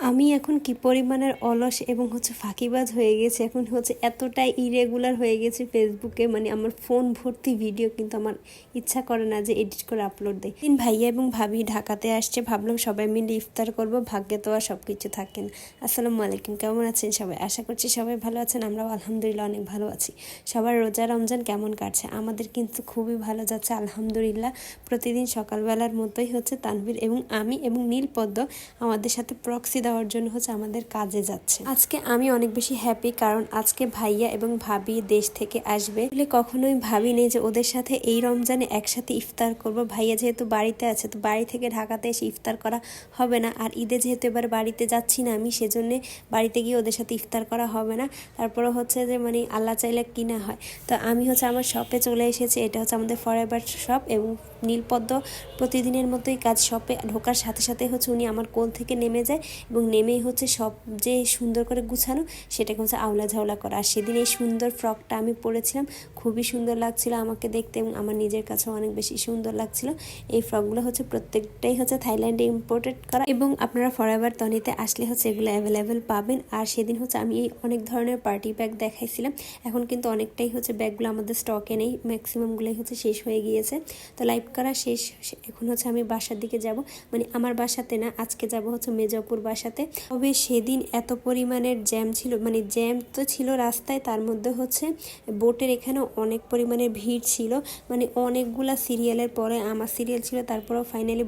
আমি এখন কি পরিমাণের অলস এবং ফাঁকিবাজ হয়ে গেছি, এখন এতটাই ইরেগুলার হয়ে গেছি ফেসবুকে, মানে আমার ফোন ভর্তি ভিডিও, কিন্তু আমার ইচ্ছা করে না যে এডিট করে আপলোড দেয়। দিন ভাইয়া এবং ভাবি ঢাকাতে আসছে, ভাবলাম সবাই মিলে ইফতার করব, ভাগ্যে তো আর সব কিছু থাকে না। আসসালামু আলাইকুম, কেমন আছেন সবাই? আশা করছি সবাই ভালো আছেন, আমরাও আলহামদুলিল্লাহ অনেক ভালো আছি। সবার রোজা রমজান কেমন কাটছে? আমাদের কিন্তু খুবই ভালো যাচ্ছে আলহামদুলিল্লাহ। প্রতিদিন সকালবেলার মতোই তানভীর এবং আমি এবং নীলপদ্ম আমাদের সাথে প্রক্সি দেওয়ার জন্য আমাদের কাজে যাচ্ছে। আজকে আমি অনেক বেশি হ্যাপি, কারণ আজকে ভাইয়া এবং ভাবি দেশ থেকে আসবে বলে কখনোই ভাবিনি যে ওদের সাথে এই রমজানে একসাথে ইফতার করব। ভাইয়া যেহেতু বাড়িতে আছে, তো বাড়ি থেকে ঢাকাতে এসে ইফতার করা হবে না, আর ঈদে যেহেতু এবার বাড়িতে যাচ্ছি না আমি, সেজন্য বাড়িতে গিয়ে ওদের সাথে ইফতার করা হবে না। তারপরে যে মানে আল্লাহ চাইলে কি না হয়। তো আমি আমার শপে চলে এসেছি, এটা আমাদের ফরএভার শপ, এবং নীলপদ্ম প্রতিদিনের মতোই কাজ। শপে ঢোকার সাথে সাথে উনি আমার কোল থেকে নেমে যায়, এবং নেমেই সব যে সুন্দর করে গুছানো সেটাকে আউলা ঝাউলা করা। আর সেদিন এই সুন্দর ফ্রকটা আমি পরেছিলাম, খুবই সুন্দর লাগছিল আমাকে দেখতে, এবং আমার নিজের কাছেও অনেক বেশি সুন্দর লাগছিল। এই ফ্রকগুলো প্রত্যেকটাই থাইল্যান্ডে ইম্পোর্টেড করা, এবং আপনারা ফরএভার তনিতে আসলে এগুলো অ্যাভেলেবেল পাবেন। আর সেদিন আমি এই অনেক ধরনের পার্টি ব্যাগ দেখাইছিলাম, এখন কিন্তু অনেকটাই ব্যাগগুলো আমাদের স্টকে নেই, ম্যাক্সিমামগুলোই শেষ হয়ে গিয়েছে। তো লাইভ করা শেষ, এখন আমি বাসার দিকে যাব, মানে আমার বাসাতে না, আজকে যাব মেজপুর বাসাতে। তবে সেদিন এত পরিমাণের জ্যাম ছিল, মানে জ্যাম তো ছিল রাস্তায়, তার মধ্যে বোটের এখানেও অনেক পরিমাণের ভিড় ছিল, মানে অনেকগুলা সিরিয়ালের পরে আমার সিরিয়াল ছিল, তারপরেও ফাইনালি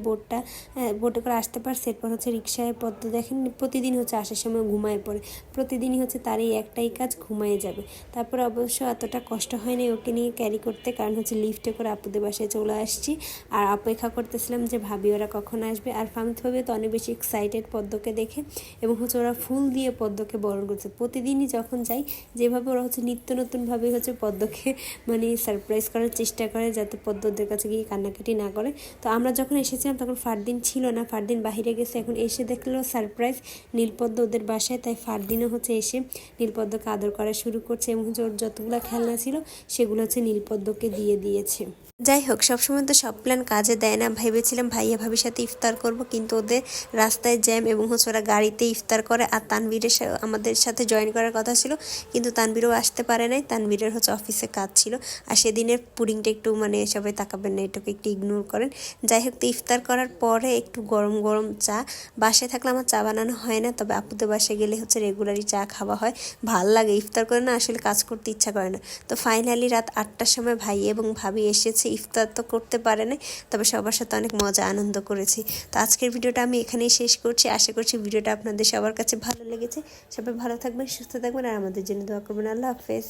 বোটে করে আসতে পারছে। এরপর রিক্সায় পদ্ম দেখেন প্রতিদিন আসার সময় ঘুমায় পড়ে, প্রতিদিনই তার এই একটাই কাজ, ঘুমায় যাবে। তারপর অবশ্য এতটা কষ্ট হয়নি ওকে নিয়ে ক্যারি করতে, কারণ লিফটে করে আপুদের বাসায় চলে আসছি, আর অপেক্ষা করতেছিলাম যে ভাবি ওরা কখন আসবে। আর ফামিত ভাবে তো অনেক বেশি এক্সাইটেড পদ্মকে দেখে, এবং ওরা ফুল দিয়ে পদ্মকে বরণ করছে। প্রতিদিনই যখন যাই, যেভাবে ওরা নিত্য নতুনভাবে পদ্মকে মানে সারপ্রাইজ করার চেষ্টা করে, যাতে পদ্ম ওদের কাছে গিয়ে কান্নাকাটি না করে। তো আমরা যখন এসেছিলাম তখন ফারদিন ছিল না, ফারদিন বাহিরে গেছে। এখন এসে দেখলো সারপ্রাইজ নীলপদ্ম ওদের বাসায়, তাই ফারদিনও এসে নীলপদ্মকে আদর করা শুরু করছে, এবং ওর যতগুলো খেলনা ছিল সেগুলো নীলপদ্মকে দিয়ে দিয়েছে। যাই হোক, সবসময় তো সব প্ল্যান কাজে দেয় না। ভেবেছিলাম ভাইয়া ভাবির সাথে ইফতার করব, কিন্তু ওদের রাস্তায় জ্যাম, এবং ওরা গাড়িতে ইফতার করে। আর তানভীরের আমাদের সাথে জয়েন করার কথা ছিল, কিন্তু তানভীরও আসতে পারে নাই, তানভীরের অফিসে কাজ ছিল। আর সেদিনের পুডিংটা একটু মানে সবাই তাকাবেন না, এটাকে একটু ইগনোর করেন। যাই হোক, তো ইফতার করার পরে একটু গরম গরম চা, বাসায় থাকলে আমার চা বানানো হয় না, তবে আপুদের বাসায় গেলে রেগুলারই চা খাওয়া হয়, ভাল লাগে। ইফতার করে না আসলে কাজ করতে ইচ্ছা করে না। তো ফাইনালি রাত 8টার সময় ভাই এবং ভাবি এসেছে। ইফতার তো করতে পারে না, তবে সবার সাথে অনেক মজা আনন্দ করেছি। তো আজকের ভিডিওটা আমি এখানেই শেষ করছি। আশা করছি ভিডিওটা আপনাদের সবার কাছে ভালো লেগেছে। সবাই ভালো থাকবেন, সুস্থ থাকবেন, আর আমাদের জন্য দোয়া করবেন। আল্লাহ হাফেজ।